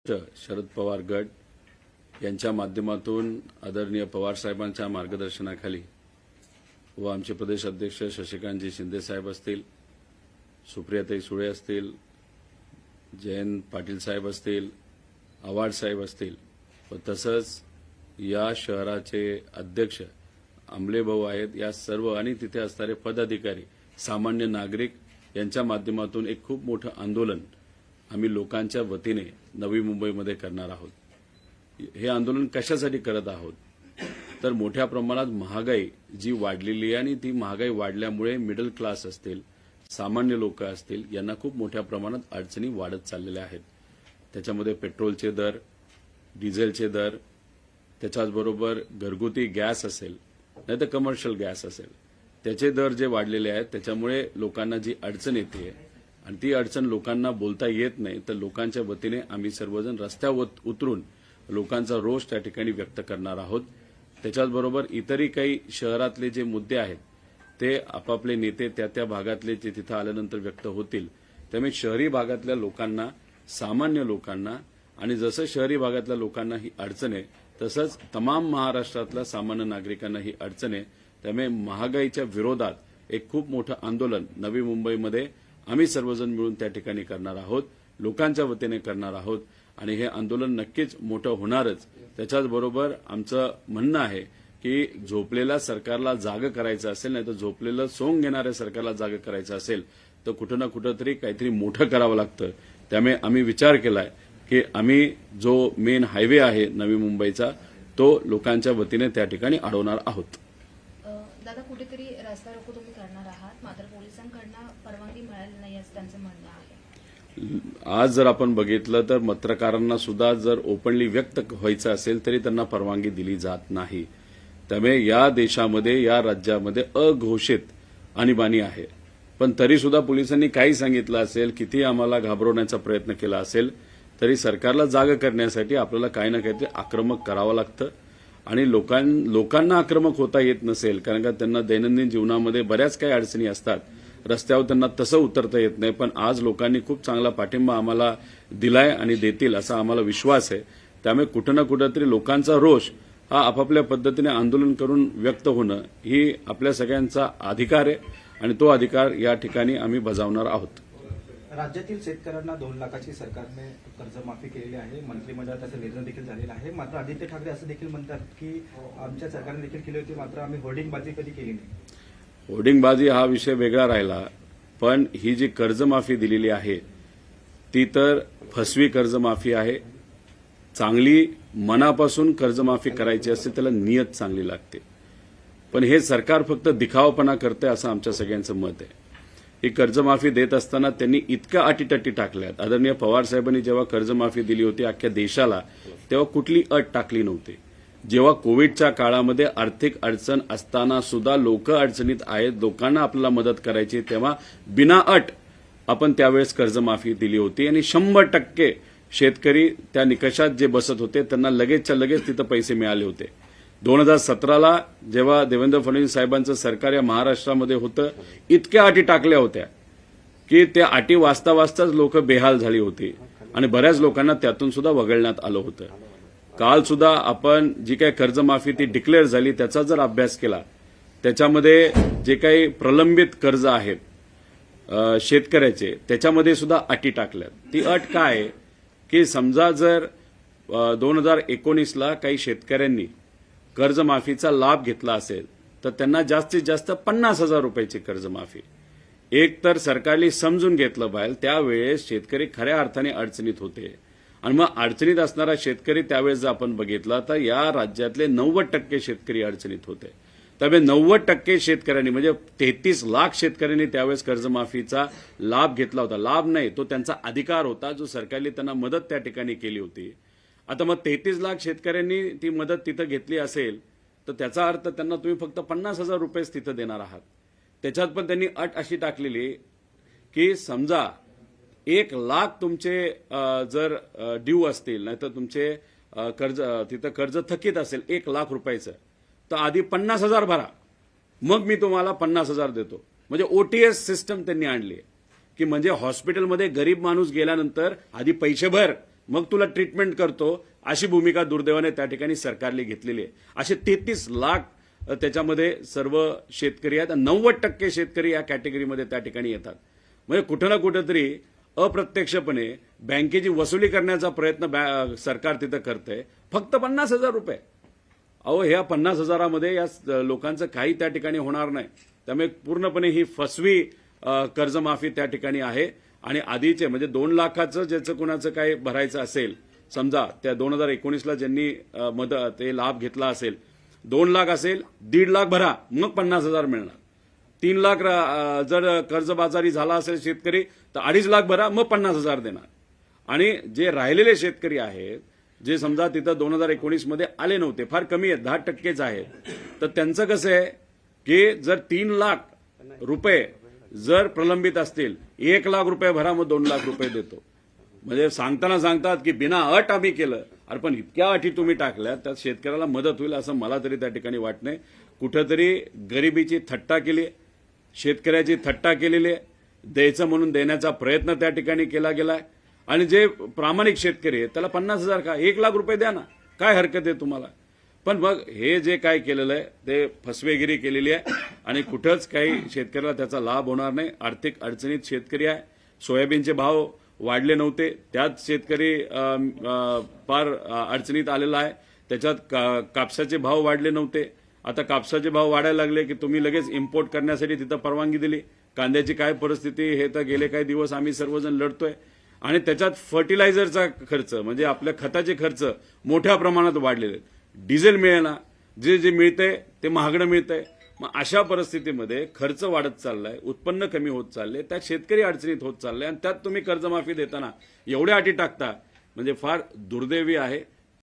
शरद पवार गट यांच्या माध्यमातून आदरणीय पवार साहेबांच्या मार्गदर्शनाखाली व आमचे प्रदेश अध्यक्ष शशिकांतजी शिंदे साहेब असतील, सुप्रियाताई सुळे असतील, जयंत पाटील साहेब असतील, आव्हाड साहेब असतील व तसंच या शहराचे अध्यक्ष आमलेभाऊ आहेत, या सर्व आणि तिथे असणारे पदाधिकारी, सामान्य नागरिक यांच्या माध्यमातून एक खूप मोठं आंदोलन आम्ही लोकांच्या वतीने नवी मुंबईमध्ये करणार आहोत. हे आंदोलन कशासाठी करत आहोत तर मोठ्या प्रमाणात महागाई जी वाढलेली आहे आणि ती महागाई वाढल्यामुळे मिडल क्लास असतील, सामान्य लोक असतील, यांना खूप मोठ्या प्रमाणात अडचणी वाढत चाललेल्या आहेत. त्याच्यामध्ये पेट्रोलचे दर, डिझेलचे दर, त्याच्याचबरोबर घरगुती गॅस असेल नाही तर कमर्शियल गॅस असेल, त्याचे दर जे वाढलेले आहेत त्याच्यामुळे लोकांना जी अडचण येते आणि ती अडचण लोकांना बोलता येत नाही, तर लोकांच्या वतीने आम्ही सर्वजण रस्त्यावर उतरून लोकांचा रोष त्या ठिकाणी व्यक्त करणार आहोत. त्याच्याचबरोबर इतरही काही शहरातले जे मुद्दे आहेत ते आपापले नेते त्या त्या भागातले जे तिथं आल्यानंतर व्यक्त होतील. त्यामुळे शहरी भागातल्या लोकांना, सामान्य लोकांना आणि जसं शहरी भागातल्या लोकांना ही अडचण आहे तसंच तमाम महाराष्ट्रातल्या सामान्य नागरिकांना ही अडचण आहे. त्यामुळे महागाईच्या विरोधात एक खूप मोठं आंदोलन नवी मुंबईमध्ये आम्ही सर्वजण मिळून त्या ठिकाणी करणार आहोत, लोकांच्या वतीने करणार आहोत आणि हे आंदोलन नक्कीच मोठं होणारच. त्याच्याचबरोबर आमचं म्हणणं आहे की झोपलेल्या सरकारला जागं करायचं असेल नाही तर झोपलेलं सोंग घेणाऱ्या सरकारला जागं करायचं असेल तर कुठं ना कुठंतरी काहीतरी मोठं करावं लागतं. त्यामुळे आम्ही विचार केलाय की आम्ही जो मेन हायवे आहे नवी मुंबईचा तो लोकांच्या वतीने त्या ठिकाणी अडवणार आहोत. दादा, कुठेतरी रस्ता रोको तुम्ही करणार आहात, मात्र पोलिसांकडून परवानगी मिळाली नाही असं त्यांचं म्हणणं आहे. आज जर आपण बघितलं तर पत्रकारांना सुद्धा जर ओपनली व्यक्त व्हायचं असेल तरी त्यांना परवानगी दिली जात नाही. त्यामुळे या देशामध्ये, या राज्यामध्ये अघोषित आणीबाणी आहे. पण तरी सुद्धा पोलिसांनी काही सांगितलं असेल, किती आम्हाला घाबरवण्याचा प्रयत्न केला असेल तरी सरकारला जाग करण्यासाठी आपल्याला काही ना काहीतरी आक्रमक करावं लागतं आणि लोकांना आक्रमक होता येत नसेल कारण का त्यांना दैनंदिन जीवनामध्ये बऱ्याच काही अडचणी असतात, रस्त्यावर त्यांना तसं उतरता येत नाही. पण आज लोकांनी खूप चांगला पाठिंबा आम्हाला दिलाय आणि देतील असा आम्हाला विश्वास आहे. त्यामुळे कुठं ना कुठंतरी लोकांचा रोष हा आपापल्या पद्धतीने आंदोलन करून व्यक्त होणं ही आपल्या सगळ्यांचा अधिकार आहे आणि तो अधिकार या ठिकाणी आम्ही बजावणार आहोत. राज्यातील शेतकऱ्यांना 2 लाखाची सरकारने कर्जमाफी केलेली आहे. मंत्रिमंडळात असा निर्णय देखील झालेला आहे. मात्र आदित्य ठाकरे असं देखील म्हणतात की आमच्या सरकारने देखील केली होती, मात्र आम्ही होर्डिंगबाजी कधी केली नाही. होर्डिंगबाजी हा विषय वेगळा राहिला, पण ही जी कर्जमाफी दिलेली आहे ती तर फसवी कर्जमाफी आहे. चांगली मनापासून कर्जमाफी करायची असते त्याला नियत चांगली लागते. पण हे सरकार फक्त दिखावापणा करते असं आमच्या सगळ्यांचं मत आहे. ही कर्जमाफी देत असताना त्यांनी इतक्या अटीतटी टाकल्यात. आदरणीय पवार साहेबांनी जेव्हा कर्जमाफी दिली होती अख्ख्या देशाला तेव्हा कुठली अट टाकली नव्हती. जेव्हा कोविडच्या काळामध्ये आर्थिक अडचण असताना सुद्धा लोक अडचणीत आहेत, लोकांना आपल्याला मदत करायची, तेव्हा बिना अट आपण त्यावेळेस कर्जमाफी दिली होती आणि 100% शेतकरी त्या निकषात जे बसत होते त्यांना लगेचच्या लगेच तिथं पैसे मिळाले होते. 2017ला जेव्हा देवेंद्र फडणवीस साहेबांचं सरकार या महाराष्ट्रामध्ये होतं, इतक्या अटी टाकल्या होत्या की त्या अटी वाचता वाचताच लोक बेहाल झाली होती आणि बऱ्याच लोकांना त्यातून सुद्धा वगळण्यात आलं होतं. काल सुद्धा आपण जी काही कर्जमाफी ती डिक्लेअर झाली त्याचा जर अभ्यास केला, त्याच्यामध्ये जे काही प्रलंबित कर्ज आहेत शेतकऱ्याचे त्याच्यामध्ये सुद्धा अटी टाकल्यात. ती अट काय की समजा जर 2019ला काही शेतकऱ्यांनी कर्जमाफीचा लाभ घेतला असेल तर त्यांना जास्तीत जास्त 50,000 रुपयाची कर्जमाफी. एक तर सरकारने समजून घेतलं पाहिजे, त्यावेळेस शेतकरी खऱ्या अर्थाने अडचणीत होते आणि मग अडचणीत असणारा शेतकरी त्यावेळेस जर आपण बघितला तर या राज्यातले 90% शेतकरी अडचणीत होते. त्यामुळे 90% शेतकऱ्यांनी म्हणजे 33 लाख शेतकऱ्यांनी त्यावेळेस कर्जमाफीचा लाभ घेतला होता. लाभ नाही, तो त्यांचा अधिकार होता जो सरकारने त्यांना मदत त्या ठिकाणी केली होती. आता मग 33 लाख शेतकऱ्यांनी ती मदत तिथं घेतली असेल तर त्याचा अर्थ त्यांना तुम्ही फक्त 50,000 रुपयेच तिथं देणार आहात. त्याच्यात पण त्यांनी अट अशी टाकलेली की समजा 1 लाख तुमचे जर ड्यू असतील नाही तर तुमचे कर्ज तिथं कर्ज थकीत असेल 1 लाख रुपयाचं तर आधी 50,000 भरा, मग मी तुम्हाला 50,000 देतो. म्हणजे OTS सिस्टम त्यांनी आणली की म्हणजे हॉस्पिटलमध्ये गरीब माणूस गेल्यानंतर आधी पैसे भर मग तुला ट्रीटमेंट करतो, अशी भूमिका दुर्दैवाने त्या ठिकाणी सरकारने घेतलेली आहे. असे 33 लाख त्याच्यामध्ये सर्व शेतकरी आहेत. 90% शेतकरी या कॅटेगरीमध्ये त्या ठिकाणी येतात. म्हणजे कुठं ना कुठंतरी अप्रत्यक्षपणे बँकेची वसुली करण्याचा प्रयत्न सरकार तिथं करतंय. फक्त 50,000 रुपये. अहो, ह्या 50,000मध्ये या लोकांचं काही त्या ठिकाणी होणार नाही. त्यामुळे पूर्णपणे ही फसवी कर्जमाफी त्या ठिकाणी आहे. आणि आधीचे म्हणजे 2 लाखाचं ज्याचं कुणाचं काय भरायचं असेल, समजा त्या 2019ला ज्यांनी ते लाभ घेतला असेल, 2 लाख असेल, 1.5 लाख भरा, मग 50,000 मिळणार. 3 लाख जर कर्जबाजारी झाला असेल शेतकरी तर 2.5 लाख भरा, मग 50,000 देणार. आणि जे राहिलेले शेतकरी आहेत, जे समजा तिथं 2019मध्ये आले नव्हते, फार कमी आहेत, 10%च आहेत, तर त्यांचं कसं आहे की जर 3 लाख रुपये जर प्रलंबित असतील, 1 लाख रुपये भरा, मग 2 लाख रुपये देतो. म्हणजे सांगताना सांगतात की बिना अट आम्ही केलं. अरे पण इतक्या अटी तुम्ही टाकल्या, त्यात शेतकऱ्याला मदत होईल असं मला तरी त्या ठिकाणी वाटत नाही. कुठंतरी गरिबीची थट्टा केली, शेतकऱ्याची थट्टा केलेली आहे. द्यायचं म्हणून देण्याचा प्रयत्न त्या ठिकाणी केला गेलाय. आणि जे प्रामाणिक शेतकरी आहेत त्याला 50,000 का 1 लाख रुपये द्या ना, काय हरकत आहे तुम्हाला. पण मग हे जे काय केलेलं आहे ते फसवेगिरी केलेली आहे आणि कुठंच काही शेतकऱ्याला त्याचा लाभ होणार नाही. आर्थिक अडचणीत शेतकरी आहे. सोयाबीनचे भाव वाढले नव्हते, त्यात शेतकरी फार अडचणीत आलेला आहे. त्याच्यात कापसाचे भाव वाढले नव्हते, आता कापसाचे भाव वाढायला लागले की तुम्ही लगेच इम्पोर्ट करण्यासाठी तिथं परवानगी दिली. कांद्याची काय परिस्थिती हे तर गेले काही दिवस आम्ही सर्वजण लढतोय. आणि त्याच्यात फर्टिलायझरचा खर्च म्हणजे आपल्या खताचे खर्च मोठ्या प्रमाणात वाढलेले आहेत. डिझेल मिळेना, जे मिळतंय ते महागडं मिळतंय. मग अशा परिस्थितीमध्ये खर्च वाढत चाललाय, उत्पन्न कमी होत चालले, त्यात शेतकरी अडचणीत होत चालले आणि त्यात तुम्ही कर्जमाफी देताना एवढ्या अटी टाकता म्हणजे फार दुर्दैवी आहे.